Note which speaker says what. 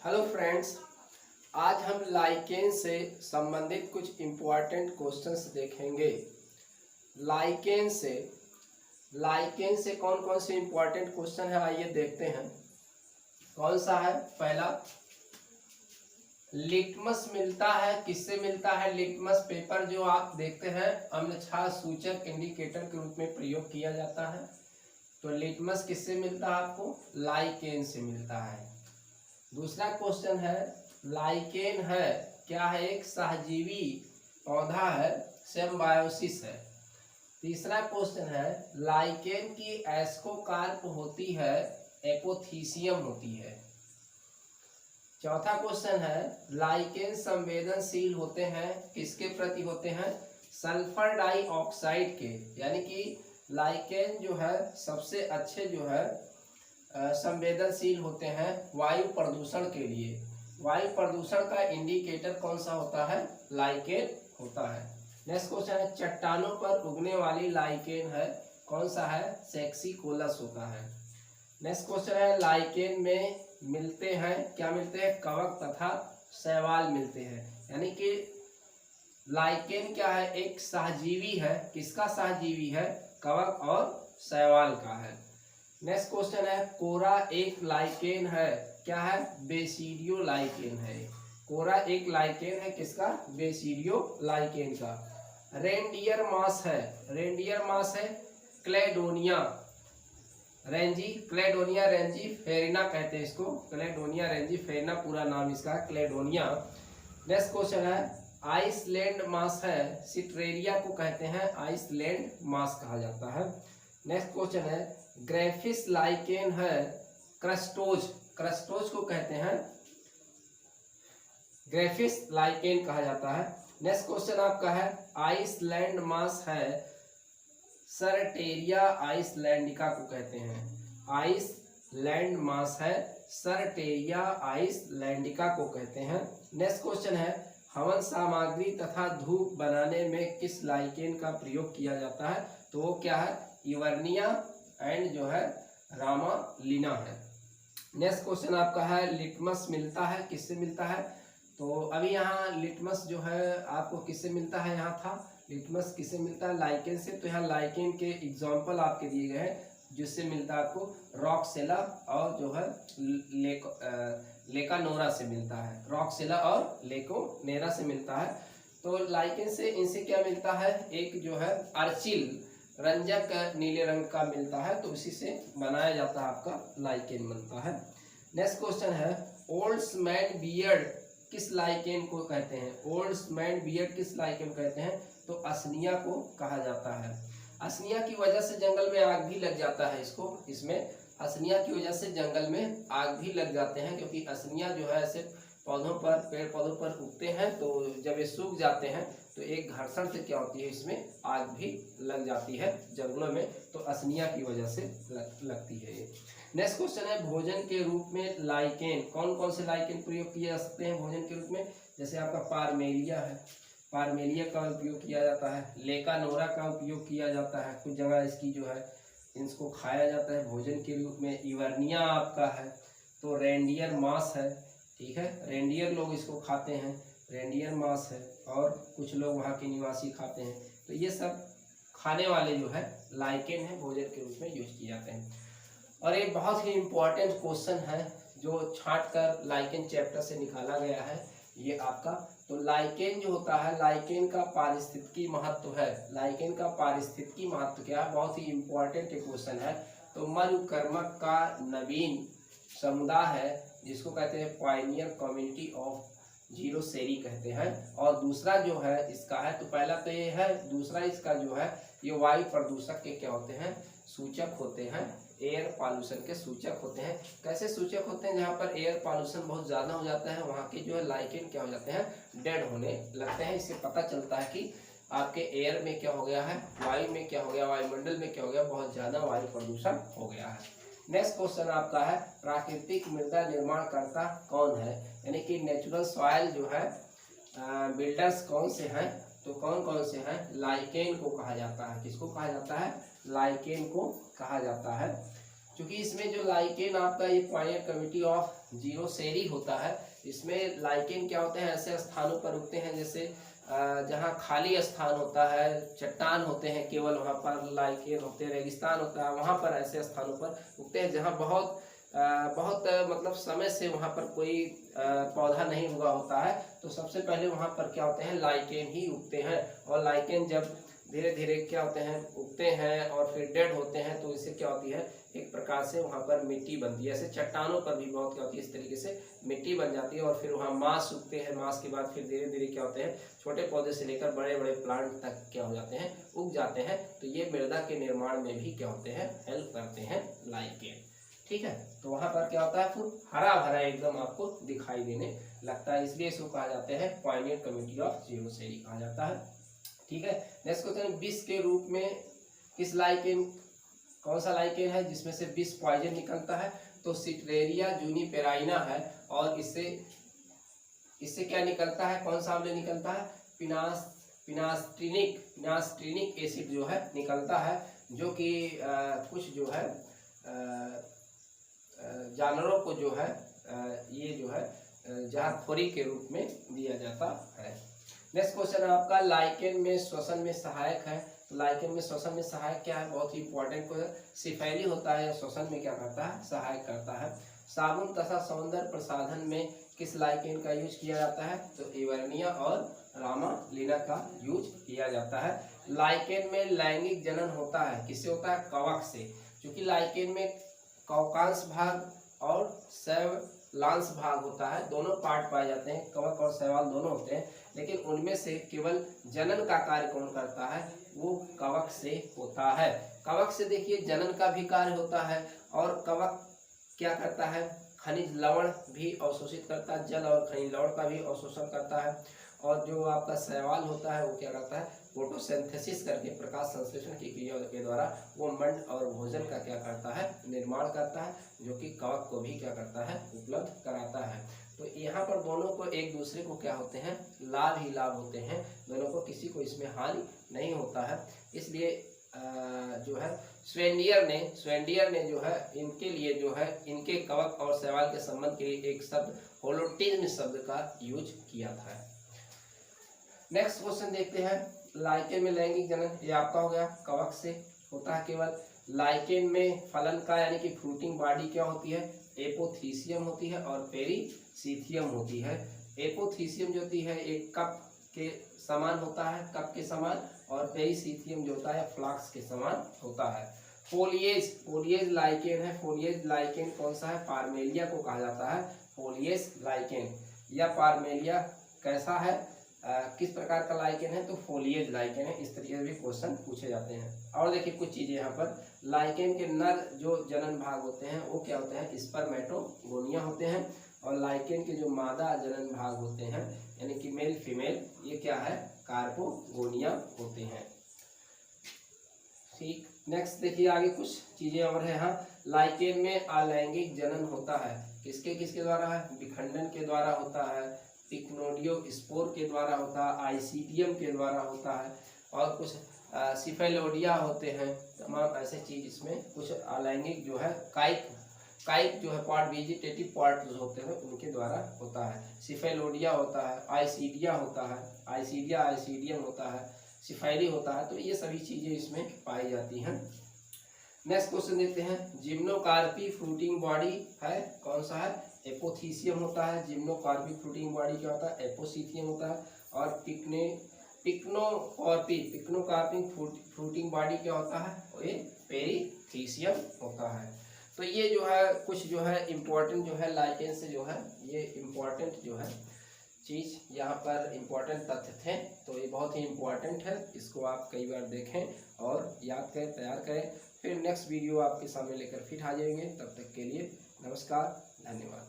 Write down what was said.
Speaker 1: Hello friends, आज हम lichen से संबंधित कुछ इम्पोर्टेंट क्वेश्चंस देखेंगे। लाइकेन से कौन कौन से इम्पोर्टेंट क्वेश्चन है, आइए देखते हैं। कौन सा है? पहला, लिटमस मिलता है, किससे मिलता है? लिटमस पेपर जो आप देखते हैं अम्ल क्षार सूचक इंडिकेटर के रूप में प्रयोग किया जाता है। तो लिटमस किससे मिलता है? आपको लाइकेन से मिलता है। दूसरा क्वेश्चन है, लाइकेन है क्या है? एक सहजीवी पौधा है, सिम्बायोसिस है। तीसरा क्वेश्चन है, लाइकेन की एस्कोकार्प होती है, एपोथीसियम होती है। चौथा क्वेश्चन है, लाइकेन संवेदनशील होते हैं, किसके प्रति होते हैं? सल्फर डाइऑक्साइड के। यानी कि लाइकेन जो है सबसे अच्छे जो है संवेदनशील होते हैं वायु प्रदूषण के लिए। वायु प्रदूषण का इंडिकेटर कौन सा होता है? लाइकेन होता है। नेक्स्ट क्वेश्चन है, चट्टानों पर उगने वाली लाइकेन है, कौन सा है? सेक्सिकोलस होता है। नेक्स्ट क्वेश्चन है, लाइकेन में मिलते हैं, क्या मिलते हैं? कवक तथा शैवाल मिलते हैं। यानी कि लाइकेन क्या है? एक सहजीवी है। किसका सहजीवी है? कवक और शैवाल का है। नेक्स्ट क्वेश्चन है, कोरा एक लाइकेन है, क्या है? बेसिडियो लाइकेन है। कोरा एक लाइकेन है, किसका? बेसिडियो लाइकेन का। रेनडियर मास है, रेनडियर मास है क्लेडोनिया क्लेडोनिया रेंजी फेरिना कहते हैं इसको, क्लेडोनिया रेंजी फेरिना पूरा नाम इसका क्लेडोनिया। नेक्स्ट क्वेश्चन है, आइसलैंड मास है, सिट्रेरिया को कहते हैं आइसलैंड मास कहा जाता है। नेक्स्ट क्वेश्चन है, ग्रेफिस लाइकेन है, क्रस्टोज को कहते हैं ग्रेफिस लाइकेन कहा जाता है। नेक्स्ट क्वेश्चन आपका है, आइसलैंड मास है, सरटेरिया आइसलैंडिका को कहते हैं। आइसलैंड मास है, सरटेरिया आइसलैंडिका को कहते हैं। नेक्स्ट क्वेश्चन है, हवन सामग्री तथा धूप बनाने में किस लाइकेन का प्रयोग किया जाता है? तो वो क्या है? इवर्निया एंड जो है रामालिना है। नेक्स्ट क्वेश्चन आपका है, लिटमस मिलता है, किससे मिलता है? तो अभी यहाँ लिटमस जो है आपको किससे मिलता है? यहाँ था लिटमस किससे मिलता है? लाइकेन से। तो यहाँ लाइकेन के एग्जाम्पल आपके दिए गए हैं जिससे मिलता है आपको रॉकसेला और जो है लेकानोरा से मिलता है। रॉकसेला और लेकोनेरा से मिलता है। तो लाइकेन से इनसे क्या मिलता है? एक जो है अर्चिल रंजक नीले रंग का मिलता है, तो उसी से बनाया जाता है आपका लाइकेन बनता है। नेक्स्ट क्वेश्चन है, ओल्ड्समैन बियर्ड किस लाइकेन को कहते हैं? ओल्ड्समैन बियर्ड किस लाइकेन कहते हैं? तो असनिया को कहा जाता है। असनिया की वजह से जंगल में आग भी लग जाता है इसमें असनिया की वजह से जंगल में आग भी लग जाते हैं, क्योंकि असनिया जो है ऐसे पेड़ पौधों पर उगते हैं, तो जब ये सूख जाते हैं तो एक घर्षण से क्या होती है, इसमें आग भी लग जाती है जंगलों में, तो असनिया की वजह से लगती है ये। नेक्स्ट क्वेश्चन है, भोजन के रूप में लाइकेन, कौन कौन से लाइकेन प्रयोग किए जा सकते हैं भोजन के रूप में? जैसे आपका पारमेलिया है, पारमेलिया का उपयोग किया जाता है। लेकानोरा का उपयोग किया जाता है, कुछ जगह इसकी जो है इसको खाया जाता है भोजन के रूप में। इवर्निया आपका है, तो रेंडियर मास है, ठीक है, रेंडियर लोग इसको खाते हैं, रेंडियर मास है, और कुछ लोग वहाँ के निवासी खाते हैं। तो ये सब खाने वाले जो है लाइकेन है, भोजन के रूप में यूज किए जाते हैं। और एक बहुत ही इम्पोर्टेंट क्वेश्चन है जो छांट कर लाइकेन चैप्टर से निकाला गया है, ये आपका। तो लाइकेन जो होता है, लाइकेन का पारिस्थितिकी महत्व है, लाइकेन का पारिस्थितिकी महत्व क्या है? बहुत ही इम्पोर्टेंट क्वेश्चन है। तो मरुकर्मक का नवीन समुदाय है, जिसको कहते हैं पायनियर कम्युनिटी ऑफ जीरोसेरी कहते हैं। और दूसरा जो है इसका है, तो पहला तो ये है, दूसरा इसका जो है ये वायु प्रदूषक के क्या होते हैं? सूचक होते हैं, एयर पॉल्यूशन के सूचक होते हैं। कैसे सूचक होते हैं? जहाँ पर एयर पॉल्यूशन बहुत ज़्यादा हो जाता है, वहाँ के जो है लाइकेन क्या हो जाते हैं? डेड होने लगते हैं। इससे पता चलता है कि आपके एयर में क्या हो गया है, वायु में क्या हो गया, वायुमंडल में क्या हो गया, बहुत ज़्यादा वायु प्रदूषण हो गया है। नेक्स्ट क्वेश्चन आपका है, प्राकृतिक मृदा निर्माणकर्ता कौन है? यानी कि नेचुरल सॉइल जो है बिल्डर्स कौन से हैं? तो कौन कौन से हैं? लाइकेन को कहा जाता है। किसको कहा जाता है? लाइकेन को कहा जाता है। क्योंकि इसमें जो लाइकेन आपका ये पॉइंट कमिटी ऑफ जीरो सेरी होता है, इसमें लाइकेन क्या होते हैं, ऐसे स्थानों पर उगते हैं जैसे जहाँ खाली स्थान होता है, चट्टान होते हैं केवल, वहाँ पर लाइकेन होते हैं, रेगिस्तान होता है, वहाँ पर ऐसे स्थानों पर उगते हैं जहाँ बहुत मतलब समय से वहाँ पर कोई पौधा नहीं उगा होता है। तो सबसे पहले वहाँ पर क्या होते हैं, लाइकेन ही उगते हैं। और लाइकेन जब धीरे धीरे क्या होते हैं, उगते हैं और फिर डेड होते हैं, तो इससे क्या होती है, एक प्रकार से वहाँ पर मिट्टी बनती है। ऐसे चट्टानों पर भी बहुत क्या होती है, इस तरीके से मिट्टी बन जाती है और फिर वहाँ मांस उगते हैं। मांस के बाद फिर धीरे धीरे क्या होते हैं, छोटे पौधे से लेकर बड़े बड़े प्लांट तक क्या हो जाते हैं, उग जाते हैं। तो ये मृदा के निर्माण में भी क्या होते हैं, हेल्प करते हैं लाइकेन। ठीक है, तो वहाँ पर क्या होता है, फिर हरा भरा एकदम आपको दिखाई देने लगता है, इसलिए इसको कहा जाते हैं पॉइनियर कम्युनिटी ऑफ जीरो सेरी कहा जाता है। ठीक है, नेक्स्ट क्वेश्चन, विष के रूप में किस लाइकेन, कौन सा लाइकेन है जिसमें से विष पॉइजन निकलता है, तो सिट्रेरिया जूनिपेराइना है। और इससे क्या निकलता है, कौन सा अम्ल निकलता है, पिनास्ट्रीनिक एसिड जो है निकलता है, जो कि कुछ जो है जानवरों को जो है ये जो है जहरखोरी के रूप में दिया जाता है। नेक्स्ट क्वेश्चन है आपका, लाइकेन में श्वसन में सहायक है। तो लाइकेन में श्वसन में सहायक क्या है, बहुत ही इंपॉर्टेंट क्वेश्चन। सिफैली होता है, श्वसन में क्या करता है, सहायक करता है। साबुन तथा सौंदर्य प्रसाधन में किस लाइकेन का यूज किया जाता है, तो इवर्निया और रामालिना का यूज किया जाता है। लाइकेन में लैंगिक जनन होता है, किससे होता है, कवक से। क्योंकि लाइकेन में कवकांश भाग और शैवालांश भाग होता है, दोनों पार्ट पाए जाते हैं, कवक और शैवाल दोनों होते हैं, लेकिन उनमें से केवल जनन का कार्य कौन करता है, वो कवक से होता है। कवक से देखिए जनन का भी कार्य होता है, और कवक क्या करता है, खनिज लवण भी अवशोषित करता है, जल और खनिज लवण का भी अवशोषण करता है। और जो आपका शैवाल होता है वो क्या करता है, फोटोसिंथेसिस करके प्रकाश संश्लेषण की क्रिया के द्वारा वो मंड और भोजन का क्या करता है, निर्माण करता है, जो कि कवक को भी क्या करता है, उपलब्ध कराता है। तो यहाँ पर दोनों को एक दूसरे को क्या होते हैं, लाभ ही लाभ होते हैं, दोनों को किसी को इसमें हानि नहीं होता है। इसलिए जो है स्वेंडियर ने जो है इनके लिए जो है इनके कवक और शैवाल के संबंध के लिए एक शब्द होलोटिज्म शब्द का यूज किया था। नेक्स्ट क्वेश्चन देखते हैं, लाइकेन में लैंगिक जनन, ये आपका हो गया, कवक से होता है केवल। लाइकेन में फलन का यानी कि फ्रूटिंग बॉडी क्या होती है, एपोथीसियम होती है और पेरीसीथियम होती है। एपोथीसियम जो होती है एक कप के समान होता है, कप के समान, और पेरीसीथियम जो होता है फ्लास्क के समान होता है। फोलिएज लाइकेन है, फोलिएज लाइकेन कौन सा है, पार्मेलिया को कहा जाता है फोलिएज लाइकेन। या पार्मेलिया कैसा है, किस प्रकार का लाइकेन है, तो फोलिएज लाइकेन है। इस तरीके से भी क्वेश्चन पूछे जाते हैं। और देखिए कुछ चीजें यहाँ पर, लाइकेन के नर जो जनन भाग होते हैं वो क्या होते हैं, स्पर्मेटोगोनिया होते हैं, और लाइकेन के जो मादा जनन भाग होते हैं यानी कि मेल फीमेल, ये क्या है, कार्पोगोनिया होते हैं। ठीक, नेक्स्ट देखिए आगे कुछ चीजें और है। हाँ, लाइकेन में अलैंगिक जनन होता है, किसके किसके द्वारा है, विखंडन के द्वारा होता है, पिक्नोडियो स्पोर के द्वारा होता है, आइसीडियम के द्वारा होता है, और कुछ सिफेलोडिया होते हैं, तमाम ऐसे चीज इसमें कुछ अलैंगिक जो है काइक जो है पार्ट, वेजिटेटिव पार्ट जो होते हैं उनके द्वारा होता है। सिफेलोडिया होता है, आइसीडिया होता है, आइसीडियम होता है, सिफाइली होता है, तो ये सभी चीजें इसमें पाई जाती हैं। नेक्स्ट क्वेश्चन देखते हैं, जिम्नोकार्पी फ्रूटिंग बॉडी है, कौन सा है, एपोथीसियम होता है। जिम्नोकार्पी फ्रूटिंग बॉडी क्या होता है, एपोसीथियम होता है। और पिक्नोकार्पी फ्रूटिंग बॉडी क्या होता है, ये पेरीथीसियम होता है। तो ये जो है कुछ जो है इम्पोर्टेंट जो है लाइकेन से जो है ये इम्पोर्टेंट जो है चीज़ यहाँ पर इम्पोर्टेंट तथ्य थे, तो ये बहुत ही इम्पोर्टेंट है, इसको आप कई बार देखें और याद करें, तैयार करें। फिर नेक्स्ट वीडियो आपके सामने लेकर फिर आ जाएंगे, तब तक के लिए नमस्कार, धन्यवाद।